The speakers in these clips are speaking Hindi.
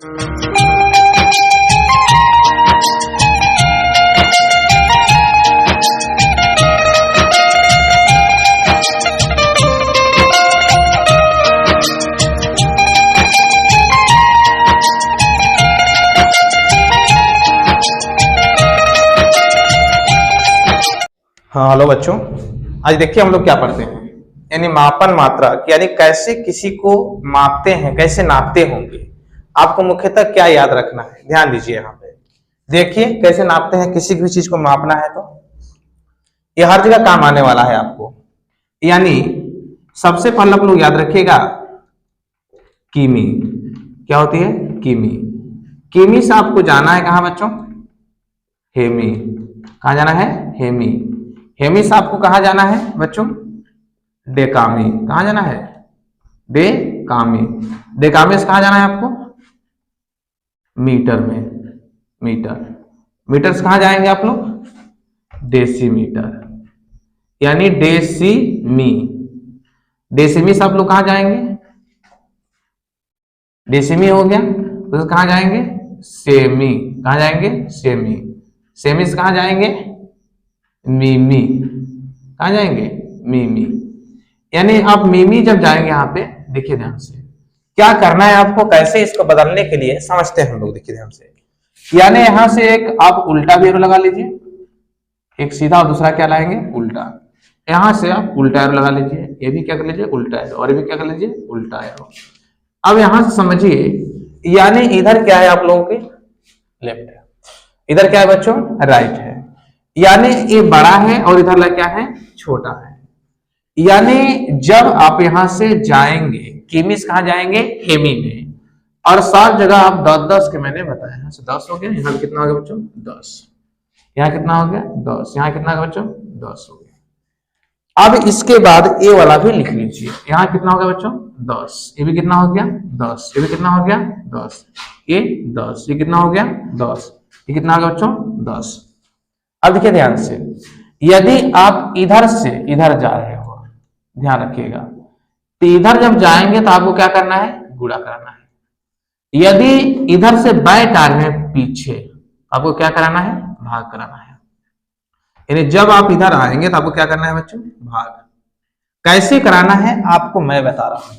हाँ हेलो बच्चों, आज देखिए हम लोग क्या पढ़ते हैं, यानी मापन मात्रक, यानी कैसे किसी को मापते हैं, कैसे नापते होंगे। आपको मुख्यतः क्या याद रखना है, ध्यान दीजिए। यहाँ पे देखिए कैसे नापते हैं, किसी भी चीज को मापना है तो ये हर जगह काम आने वाला है आपको। यानी सबसे पहले आप लोग याद रखिएगा किमी। क्या होती है? किमी। किमी से आपको जाना है कहाँ बच्चों? हेमी। कहाँ जाना है? हेमी। हेमी से आपको कहाँ जाना है बच्चों? डेकामी। कहाँ जाना है? डेकामी। डेकामी से कहाँ जाना है आपको? मीटर में। मीटर। मीटर से कहाँ जाएंगे आप लोग? डेसीमीटर। यानी डेसीमी। डेसीमी से आप लोग कहाँ जाएंगे? डेसीमी हो गया, तो कहाँ जाएंगे? सेमी। कहाँ जाएंगे? सेमी। सेमी से कहाँ जाएंगे? मीमी। कहाँ जाएंगे? मीमी। यानी आप मीमी जब जाएंगे यहाँ पे, देखिए ध्यान से क्या करना है आपको, कैसे इसको बदलने के लिए समझते हैं हम लोग। देखिए ध्यान से, यानी यहां से एक आप उल्टा भी एरो लगा लीजिए, एक सीधा और दूसरा क्या लाएंगे? उल्टा। यहां से आप उल्टा एरो लगा लीजिए, ये भी क्या कर लीजिए? उल्टा एरो, और ये भी क्या कर लीजिए? उल्टा एरो। अब यहां से समझिए, यानी इधर क्या है आप लोगों के? लेफ्ट है। इधर क्या है बच्चों? राइट है। यानी ये बड़ा है और इधर क्या है? छोटा है। यानी जब आप यहां से जाएंगे, किमी से कहां जाएंगे? हेमी में। और सात जगह आप 10-10 के मैंने बताया, यहाँ से 10 हो गया, यहाँ कितना हो गया बच्चों? 10। यहाँ कितना हो गया? 10। यहाँ कितना हो गया बच्चों? 10 हो गया। अब इसके बाद ये वाला भी लिख लीजिए, यहाँ कितना हो गया बच्चों? 10। ये भी कितना हो गया? 10। ये भी कितना हो गया? 10। ये 10। ये कितना हो गया? 10। ये कितना हो गया बच्चों? 10। अब देखिए ध्यान से, यदि आप इधर से इधर जा रहे हो, ध्यान रखिएगा, तो इधर जब जाएंगे तो आपको क्या करना है? गुणा करना है। यदि इधर से बैक आ रहे हैं पीछे, आपको क्या कराना है? भाग कराना है। यानी जब आप इधर आएंगे तो आपको क्या करना है बच्चों? भाग। कैसे कराना है आपको मैं बता रहा हूं।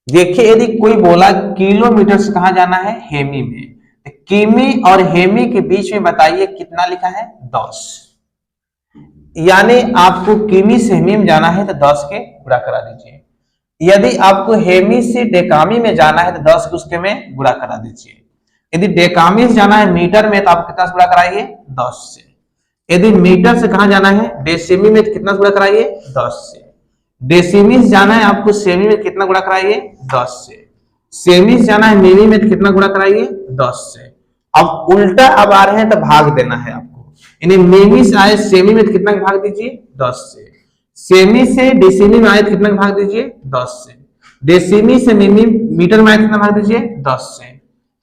देखिए, यदि कोई बोला किलोमीटर से कहां जाना है? हेमी में, तो किमी और हेमी के बीच में बताइए कितना लिखा है? 10। यानी आपको किमी से हेमी में जाना है तो 10 के गुणा करा दीजिए। यदि आपको हेमी से डेकामी में जाना है तो 10 को उसके में गुणा करा दीजिए। यदि डेकामी से जाना है मीटर में तो आप कितना से गुणा कराइए? 10 से। यदि मीटर से कहां जाना है? डेसीमी में, तो कितना गुणा कराइए? 10 से। डेसीमी से जाना है आपको सेमी में, कितना गुणा कराइए? 10 से। सेमी से जाना है मिमी में, तो कितना गुणा कराइए? 10 से। अब उल्टा अब आ रहे हैं तो भाग देना है आपको। यानी मिमी से आए सेमी में, तो कितना भाग दीजिए? 10 से। सेमी से डेसीमी में आए तो कितना भाग दीजिए? 10 से। डेसीमी से मिमी मीटर में आए कितना भाग दीजिए? 10 से।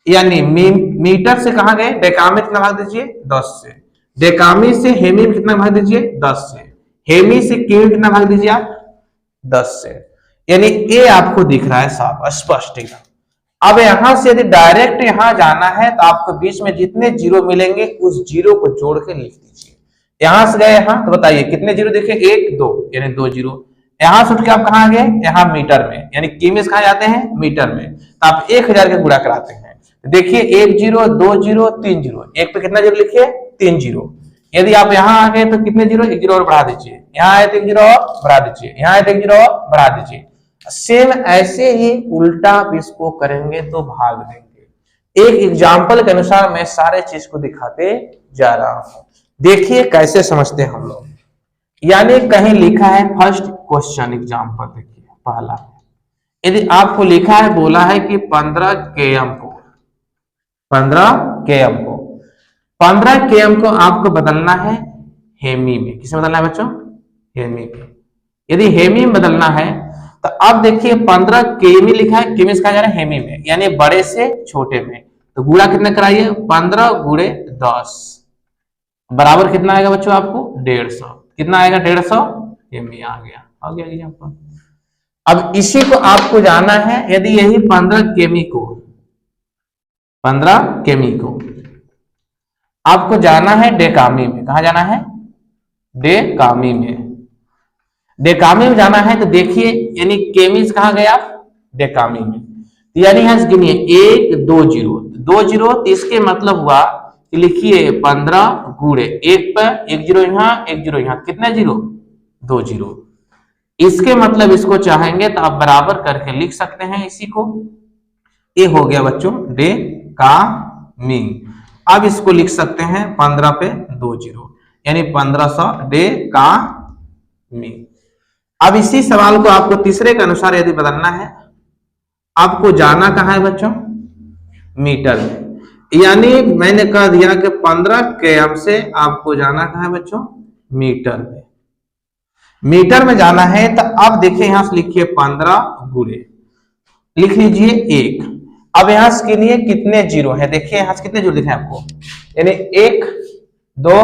यानी मीटर से कहां गए? डेकामी में कितना भाग दीजिए? 10 से। डेकामी से हेमी में कितना भाग दीजिए? 10 से। हेमी से किमी में कितना भाग दीजिए आप? 10 से। यानी ये आपको दिख रहा है साफ स्पष्ट एकदम। अब यहां से यदि डायरेक्ट यहां जाना है तो आपको बीच में जितने जीरो मिलेंगे उस जीरो को जोड़ के लिख दीजिए। यहां से गए यहां तो बताइए कितने जीरो देखे? 1 2, यानी 2 जीरो। यहां से उठ के आप कहां गए? यहां मीटर में, यानी किमी से कहां जाते हैं? मीटर में। तो आप 1000 के गुणा कराते हैं। देखिए 1 जीरो, 2 जीरो, 3 जीरो। एक पे कितना जीरो लिखिए? 3 जीरो। यदि आप यहां आ गए तो कितने जीरो? 1 जीरो और बढ़ा दीजिए। यहाँ आए तो 1 जीरो और बढ़ा दीजिए। यहाँ आए तो 1 जीरो और बढ़ा दीजिए। सेम ऐसे ही उल्टा आप इसको करेंगे तो भाग देंगे। एक एग्जाम्पल के अनुसार मैं सारे चीज को दिखाते जा रहा हूं, देखिए कैसे समझते हैं हम लोग। यानी कहीं लिखा है फर्स्ट क्वेश्चन एग्जाम्पल, देखिए पहला, यदि आपको लिखा है, बोला है कि 15 km को 15 km को आपको बदलना है हेमी में। किसे बदलना है बच्चों? हेमी में। यदि हेमी में बदलना है तो अब देखिए 15 केमी लिखा है, केमी से कहा जा रहा है हेमी में, यानी बड़े से छोटे में। तो गुणा कितना कराइए? 15 गुणे 10 बराबर कितना आएगा बच्चों आपको? 150। कितना आएगा? 150 हेमी आ गया यहाँ पर। अब इसी को आपको जाना है, यदि यही 15 केमी को 15 केमी को। आपको जाना है डेकामी में। कहा जाना है? डेकामी में। डेकामी में जाना है तो देखिए, यानी केमी कहाँ गए आप? डेकामी में। यानी यहां से गिनिए 1 2 0 2 0, तो इसके मतलब हुआ कि लिखिए 15 गुणे 1 पर 1 0 यहाँ 1 0 यहाँ, कितने जीरो? 2 0। इसके मतलब इसको चाहेंगे तो आप बराबर करके लिख सकते हैं इसी को। ये हो गया बच्चों डेकामी। अब इसको लिख सकते हैं 15 पे 2 0, यानी 1500 डेकामी। अब इसी सवाल को आपको तीसरे के अनुसार यदि बदलना है, आपको जाना कहाँ है बच्चों? मीटर में। यानी मैंने कह दिया कि 15 km से आपको जाना कहाँ है बच्चों? मीटर में। मीटर में जाना है तो अब देखिए यहां से लिखिए 15 गुणे, लिख लीजिए 1। अब यहां से गिनिए कितने जीरो है, देखिए यहां से कितने जीरो दिखे आपको, यानी 1 2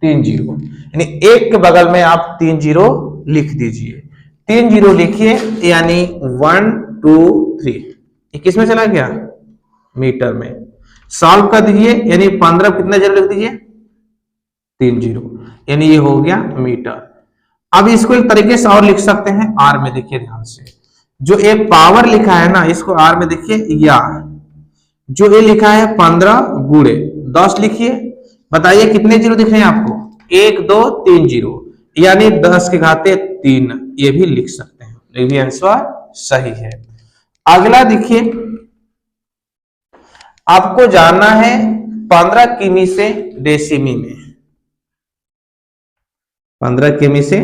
3 जीरो, यानी 1 के बगल में आप 3 जीरो लिख दीजिए। 3 जीरो लिखिए, यानी 1 2 3। ये किस में चला गया? मीटर में। सॉल्व कर दीजिए, यानी 15 कितने जीरो लिख दीजिए? 3 जीरो, यानी ये हो गया मीटर। अब इसको एक तरीके से और लिख सकते हैं आर में। देखिए ध्यान से, जो एक पावर लिखा है ना, इसको आर में देखिए, या जो ये लिखा है 15 गुणे 10 लिखिए। बताइए कितने जीरो दिख रहे हैं आपको? 1 2 3 जीरो, यानी 10 के घाते 3। ये भी लिख सकते हैं, ये भी आंसर सही है। अगला देखिए, आपको जाना है 15 किमी से डेसिमी में। 15 किमी से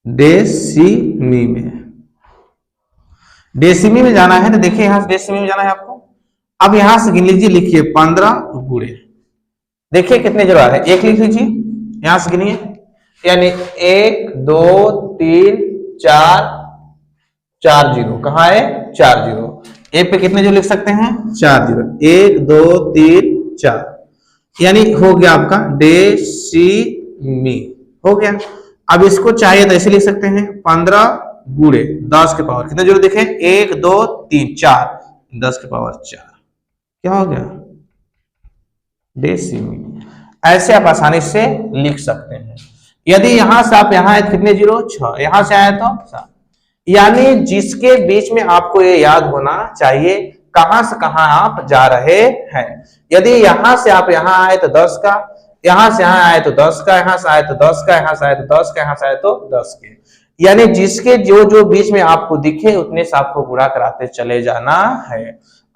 डेसिमी में। डेसिमी में जाना है तो देखिए यहां से डेसिमी में जाना है आपको। अब यहां से गिन लीजिए, लिखिए 15 गुणे, देखिए कितने जीरो आ रहे हैं? 1 लिख लीजिए, यहां से गिनिए, यानी 1 2 3 4 4 जीरो। कहाँ है? 4 जीरो। एक पे कितने जीरो लिख सकते हैं? 4 जीरो। 1 2 3 4, यानी हो गया आपका डेसिमी। हो गया। अब इसको चाहिए तो ऐसे लिख सकते हैं, 15 गुणे 10 के पावर कितने जीरो दिखे? 1 2 3 4, 10 के पावर 4। क्या हो गया? डेसिमी। ऐसे आप आसानी से लिख सकते हैं। यदि यहां से आप यहां आए तो कितने जीरो? 6, यहां से आए तो 7। यानी जिसके बीच में आपको ये याद होना चाहिए कहां से कहां आप जा रहे हैं। यदि यहां से आप यहां आए तो 10 का, यहां से यहां आए तो 10 का, यहां से आए तो 10 का, यहां से आए तो 10 का, यहां से आए तो 10 के, यानी जिसके जो जो बीच में आपको दिखे उतने से आपको गुणा कराते चले जाना है।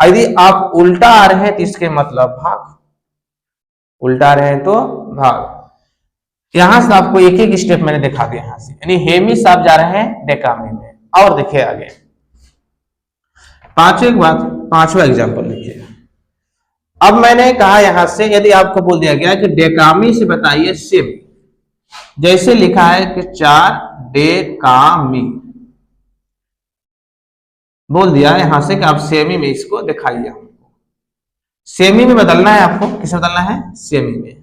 यदि आप उल्टा आ रहे हैं तो इसके मतलब भाग, उल्टा आ रहे हैं तो भाग। यहां से आपको एक एक स्टेप मैंने दिखा दिया यहां से, यानी हेमी से आप जा रहे हैं डेकामी में। और देखिए आगे पांचवा एग्जांपल देखिए। अब मैंने कहा यहां से, यदि आपको बोल दिया गया कि डेकामी से बताइए सेमी, जैसे लिखा है कि 4 डेकामी, बोल दिया यहां से कि आप सेमी में इसको दिखाइए। हमको सेमी में बदलना है, आपको किसे बदलना है? सेमी में।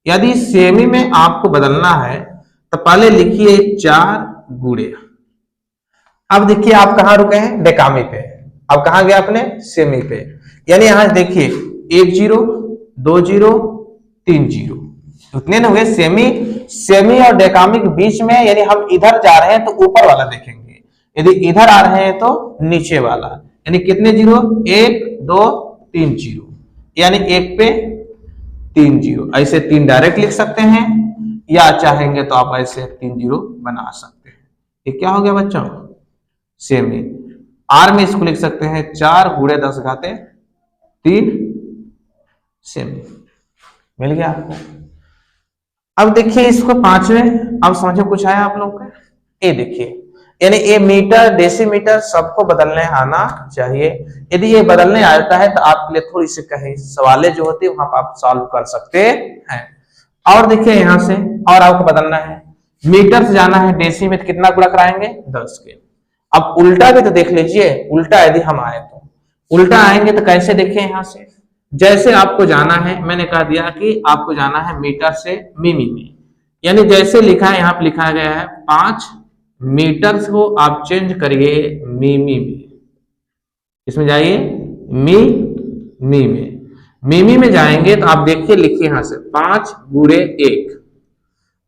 यदि सेमी में आपको बदलना है तो पहले लिखिए 4 गुणे। अब देखिए आप कहां रुके हैं? डेकामी पे। अब कहां गया अपने? सेमी पे। यानी यहां देखिए 1 0 2 0 3 जीरो, उतने हो गए सेमी। सेमी और डेकामी के बीच में, यानी हम इधर जा रहे हैं तो ऊपर वाला देखेंगे, यदि इधर आ रहे हैं तो नीचे वाला। यानी कितने जीरो? 1 2 3 जीरो, यानी 1 पे 3 जीरो। ऐसे 3 डायरेक्ट लिख सकते हैं, या चाहेंगे तो आप ऐसे 3 जीरो बना सकते हैं। ये क्या हो गया बच्चों? सेमी। आर में इसको लिख सकते हैं 4 गुणे 10 घाते 3 सेमी। मिल गया आपको। अब देखिए इसको पांचवें, अब समझ में कुछ आया आप लोग का? ये देखिए, यानी ये मीटर डेसीमीटर सबको बदलने आना चाहिए। यदि ये बदलने आता है तो आपके लिए थोड़ी सी कहीं सवालें जो होती है वहां पर आप सॉल्व कर सकते हैं। और देखिए यहां से और आपको बदलना है, मीटर से जाना है डेसी में, तो कितना गुणा कराएंगे? 10 के। अब उल्टा भी तो देख लीजिए, उल्टा यदि हम आए तो उल्टा आएंगे तो कैसे? देखिए यहां से, जैसे आपको जाना है, मैंने कह दिया कि आपको जाना है मीटर से मिमी में, यानी जैसे लिखा है यहां पर लिखा गया है 5 मीटर को आप चेंज करिए मिमी में। इसमें जाइए मी मीमी में जाएंगे तो आप देखिए, लिखिए यहां से 5 गुणे 1।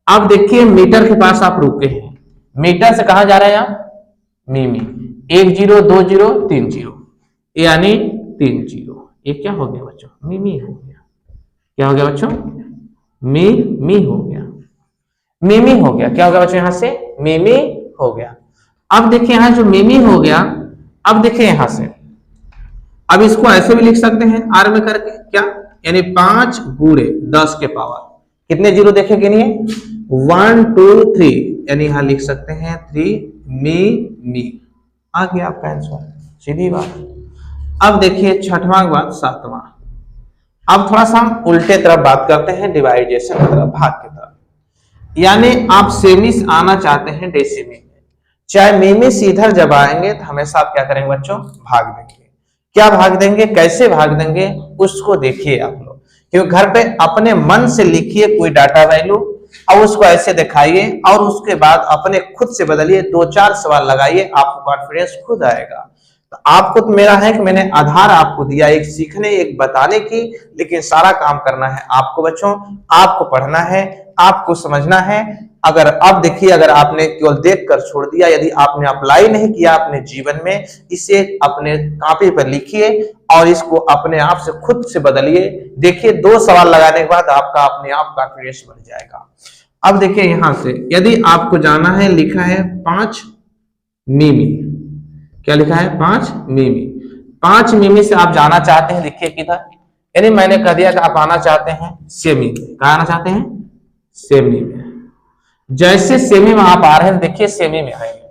अब देखिए मीटर के पास आप रुके हैं, मीटर से कहा जा रहे हैं आप मीमी, 1 0 2 0 3 0 यानी 3 0। ये क्या हो गया बच्चों? मीमी हो गया। क्या हो गया बच्चों? मी हो गया, मीमी हो गया। क्या हो गया बच्चों? यहां से मीमी हो गया। अब देखिए यहां जो मीमी हो गया, अब देखिए यहां से, अब इसको ऐसे भी लिख सकते हैं आर में करके, क्या यानी 5 गुणे 10 के पावर, कितने जीरो देखे गिनिए, 1 2 3, यानी यहां लिख सकते हैं 3 मी। आ गया आपका आंसर, सीधी बात। अब देखिए छठवां के बाद सातवां। अब थोड़ा सा हम उल्टे तरफ बात करते हैं, डिवाइडेशन की तरफ, भाग की तरफ। यानी आप सेमिस आना चाहते हैं डेसिमी में, चाहे मिमिस इधर जब आएंगे तो हमेशा आप क्या करेंगे बच्चों? भाग देंगे। क्या भाग देंगे, कैसे भाग देंगे उसको देखिए आप लोग, क्योंकि घर पे अपने मन से लिखिए कोई डाटा वैल्यू और उसको ऐसे दिखाइए और उसके बाद अपने खुद से बदलिए, 2-4 सवाल लगाइए, आपको कॉन्फिडेंस खुद आएगा। तो आपको तो मेरा है कि मैंने आधार आपको दिया, एक सीखने एक बताने की, लेकिन सारा काम करना है आपको बच्चों। आपको पढ़ना है, आपको समझना है। अगर अब देखिए, अगर आपने केवल देखकर छोड़ दिया, यदि आपने अप्लाई नहीं किया अपने जीवन में, इसे अपने कॉपी पर लिखिए और इसको अपने आप से खुद से बदलिए। देखिए 2 सवाल लगाने के बाद आपका अपने आप कॉन्फिडेंस बढ़ जाएगा। अब देखिए यहां से यदि आपको जाना है, लिखा है 5 मिमी, क्या लिखा है? 5 मिमी। 5 मिमी से आप जाना चाहते हैं, देखिए किधर, यानी मैंने कह दिया कि आप आना चाहते हैं सेमी में। कहा आना चाहते हैं? सेमी में। जैसे सेमी में आप आ रहे हैं, देखिए सेमी में आएंगे।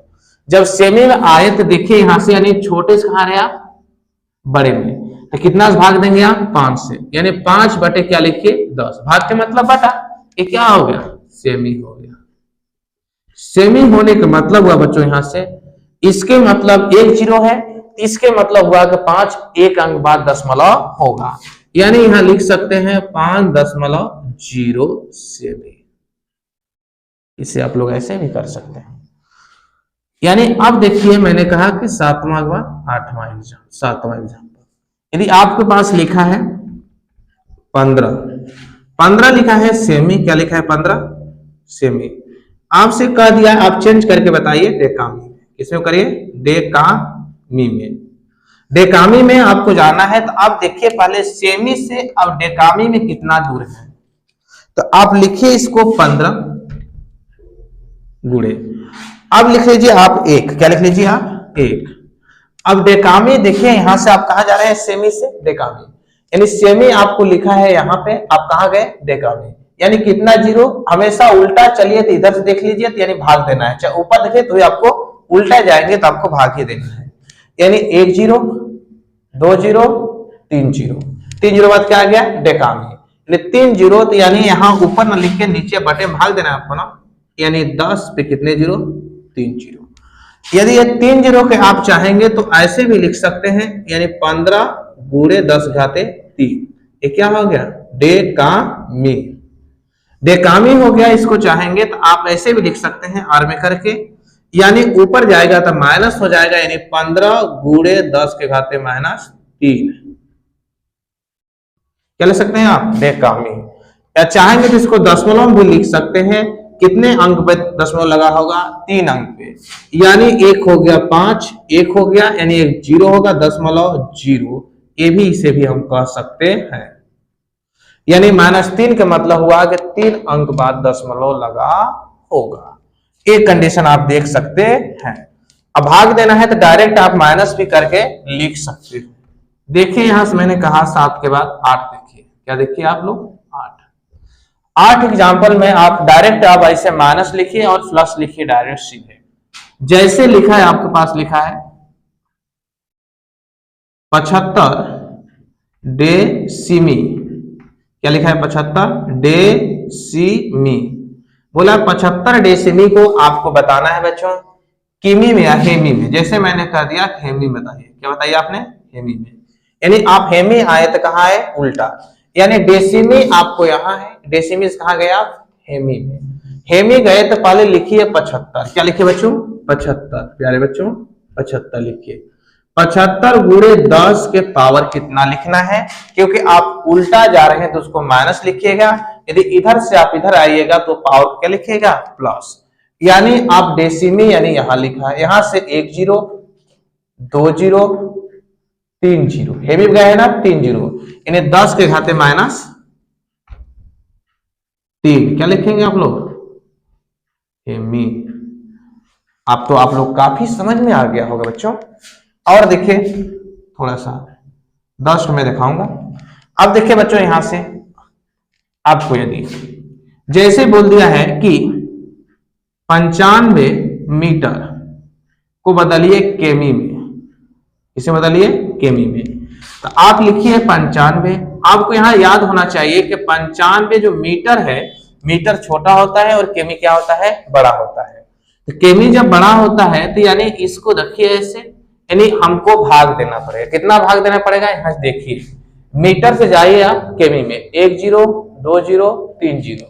जब सेमी में आए तो देखिए यहां से, यानी छोटे से कहा रहे आप? बड़े में। तो कितना भाग देंगे आप? 5 से, यानी 5 बटे क्या लिखिए? 10। भाग के मतलब बटा, ये क्या हो गया? सेमी हो गया। सेमी होने का मतलब हुआ बच्चों यहां से, इसके मतलब 1 0 है, इसके मतलब हुआ कि 5 एक अंक बाद दशमलव होगा, यानी यहां लिख सकते हैं 5.07। इसे आप लोग ऐसे भी कर सकते हैं। यानी अब देखिए मैंने कहा कि 7वां के बाद 8वां एग्जाम, 7वां एग्जाम्पल। यदि आपके पास लिखा है 15 लिखा है सेमी, क्या लिखा है? 15 सेमी। आपसे कह दिया आप चेंज करके बताइए डेकामी में। किसमें करिए? डेकामी में। डेकामी में आपको जाना है, तो आप देखिए पहले सेमी से अब डेकामी में कितना दूर है, तो आप लिखिए इसको 15 गुणे, अब लिख लीजिए आप 1। क्या लिख लीजिए आप? 1। अब डेकामी देखिए यहां से आप कहा जा रहे हैं? सेमी से डेकामी, यानी सेमी आपको लिखा है यहां पे, आप कहा गए? डेकामी। यानी कितना जीरो? हमेशा उल्टा चलिए तो इधर से देख लीजिए, तो यानी भाग देना है। चाहे ऊपर देखे तो आपको उल्टा जाएंगे तो आपको भाग ही देना है। यानी 1 0 2 0 3 0, 3 0 बाद क्या आ गया? डेकामी। 3 0, तो यानी यहां ऊपर न लिख के नीचे बटे भाग देना है आपको ना, यानी 10 पे कितने जीरो? 3 0। यदि ये 3 0 के आप चाहेंगे तो ऐसे भी लिख सकते हैं, यानी 15 गुणे 10 घाते 3। ये क्या हो गया? डेकामी। डेकामी हो गया। इसको चाहेंगे तो आप ऐसे भी लिख सकते हैं आर में करके, यानी ऊपर जाएगा तो माइनस हो जाएगा, यानी 15 गुणे 10 के घाते -3। क्या लिख सकते हैं आप? डेकामी। या चाहेंगे तो इसको दशमलव भी लिख सकते हैं। कितने अंक पे दशमलव लगा होगा? 3 अंक पे, यानी 1 हो गया 5, 1 हो गया, यानी 1 0 होगा, 0.0। ये भी, इसे भी हम कह सकते हैं, यानी -3 का मतलब हुआ कि 3 अंक बाद दशमलव लगा होगा। एक कंडीशन आप देख सकते हैं। अब भाग देना है तो डायरेक्ट आप माइनस भी करके लिख सकते हो। देखिए यहां से मैंने कहा 7 के बाद 8 देखिए, क्या देखिए आप लोग? 8 एग्जाम्पल में आप डायरेक्ट आप ऐसे माइनस लिखिए और प्लस लिखिए डायरेक्ट सीधे, जैसे लिखा है आपके पास लिखा है 75 डेसिमी। क्या लिखा है? 75 डेसिमी। बोला 75 डेसिमी को आपको बताना है बच्चों किमी में या हेमी में। जैसे मैंने कह दिया हेमी बताइए। क्या बताइए आपने? हेमी में। यानी आप हेमी आए तो कहा है? उल्टा, यानी डेसिमी आपको यहां है, डेसिमी कहां गए आप? हेमी में। हेमी गए तो पहले लिखिए 75। क्या लिखिए बच्चों? 75। प्यारे बच्चों 75 लिखिए। 75 गुणे 10 के पावर कितना लिखना है, क्योंकि आप उल्टा जा रहे हैं तो उसको माइनस लिखिएगा, यदि इधर से आप इधर आइएगा तो पावर क्या लिखिएगा, प्लस। यानी आप डेसिमी यानी यहां लिखा है, यहां से 1 0 2 0 3 0, ये भी गया है ना 3 0, इन्हें 10 के घाते माइनस 3 क्या लिखेंगे आप लोग, हेमी। आप लोग काफी समझ में आ गया होगा बच्चों। और देखिए थोड़ा सा 10 में दिखाऊंगा। अब देखिए बच्चों यहां से आपको यदि जैसे बोल दिया है कि 95 मीटर को बदलिए केमी में, इसे बदलिए केमी में, तो आप लिखिए 95। आपको यहां याद होना चाहिए कि 95 जो मीटर है, मीटर छोटा होता है और केमी क्या होता है, बड़ा होता है। तो केमी जब बड़ा होता है तो यानी इसको रखिए ऐसे, यानी हमको भाग देना पड़ेगा। कितना भाग देना पड़ेगा, यहां देखिए मीटर से जाइए आप केमी में, 1 0 2 0 3 0,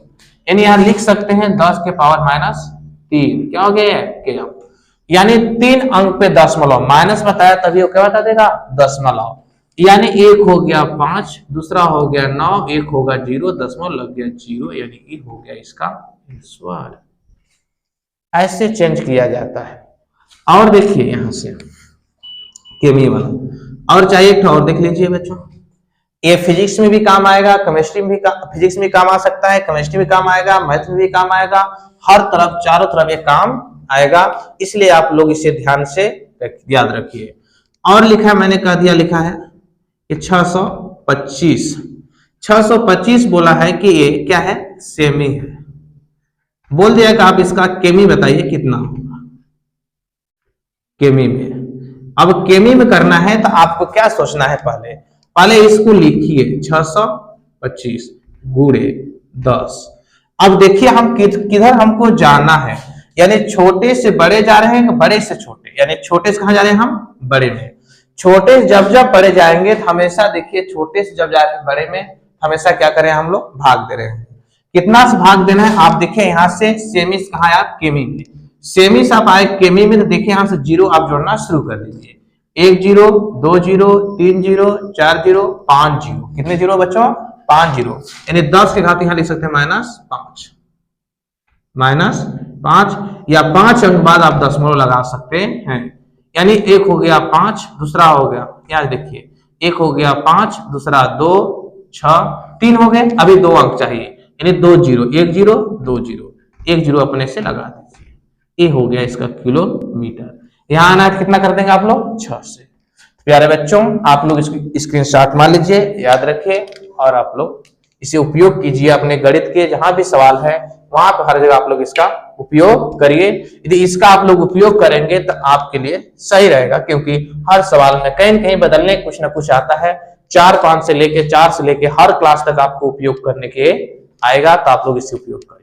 यानी यहां लिख सकते हैं 10 के पावर माइनस 3। क्या हो गया, क्या यानी 3 अंक पे दशमलव, माइनस बताया तभी वो क्या बता देगा, दशमलव। यानी 1 हो गया 5, दूसरा हो गया 9, 1 होगा 0, दशमलव लग गया 0, यानी कि हो गया इसका आंसर। ऐसे चेंज किया जाता है। और देखिए यहां से केमी वाला और चाहिए एक और देख लीजिए बच्चों, ये फिजिक्स में भी काम आएगा, केमिस्ट्री में भी फिजिक्स में काम आ सकता है, केमिस्ट्री में काम आएगा, मैथ में भी काम आएगा, हर तरफ चारों तरफ ये काम आएगा, इसलिए आप लोग इसे ध्यान से याद रखिए। और लिखा है, मैंने कह दिया, लिखा है कि 625 बोला है कि ये क्या है, सेमी है। बोल दिया कि आप इसका केमी बताइए कितना होगा केमी में। अब केमी में करना है तो आपको क्या सोचना है, पहले इसको लिखिए 625 गुणे 10। अब देखिए हम किधर हमको जाना है, यानी छोटे से बड़े जा रहे हैं, बड़े से छोटे, यानी छोटे से कहां जा रहे हैं हम, बड़े में। छोटे जब बड़े जाएंगे तो हमेशा देखिए छोटे से जब जा रहे हैं बड़े में, हमेशा क्या करें हम लोग, भाग दे रहे हैं। कितना से भाग देना है, आप देखिए यहां से सेमी से कहा आया, केमी में। सेमी से आप आए केमी में, तो देखिए यहां से 0 आप जोड़ना शुरू कर दीजिए। 1 0 2 0 3 0 4 0 5 0, कितने 0 बच्चों, 5 0, यानी 10 के घात यहां लिख सकते हैं -5 या 5 अंक बाद आप दशमलव लगा सकते हैं। यानी 1 हो गया 5, दूसरा हो गया, यहाँ देखिए 1 हो गया 5, दूसरा 2 6 3 हो गए, अभी 2 अंक चाहिए, यानी 2 0 1 0 2 0, 1 0 अपने से लगा दीजिए। ये हो गया इसका किलोमीटर। यहाँ आना कितना कर देंगे आप लोग, 6 से। प्यारे बच्चों आप लोग इसकी स्क्रीनशॉट मान लीजिए, याद रखिए, और आप लोग इसे उपयोग कीजिए अपने गणित के जहां भी सवाल है वहां पर हर जगह आप लोग इसका उपयोग करिए। यदि इसका आप लोग उपयोग करेंगे तो आपके लिए सही रहेगा, क्योंकि हर सवाल में कहीं न कहीं बदलने कुछ ना कुछ आता है। 4 5 से लेके 4 से लेके हर क्लास तक आपको उपयोग करने के आएगा, तो आप लोग इसे उपयोग करें।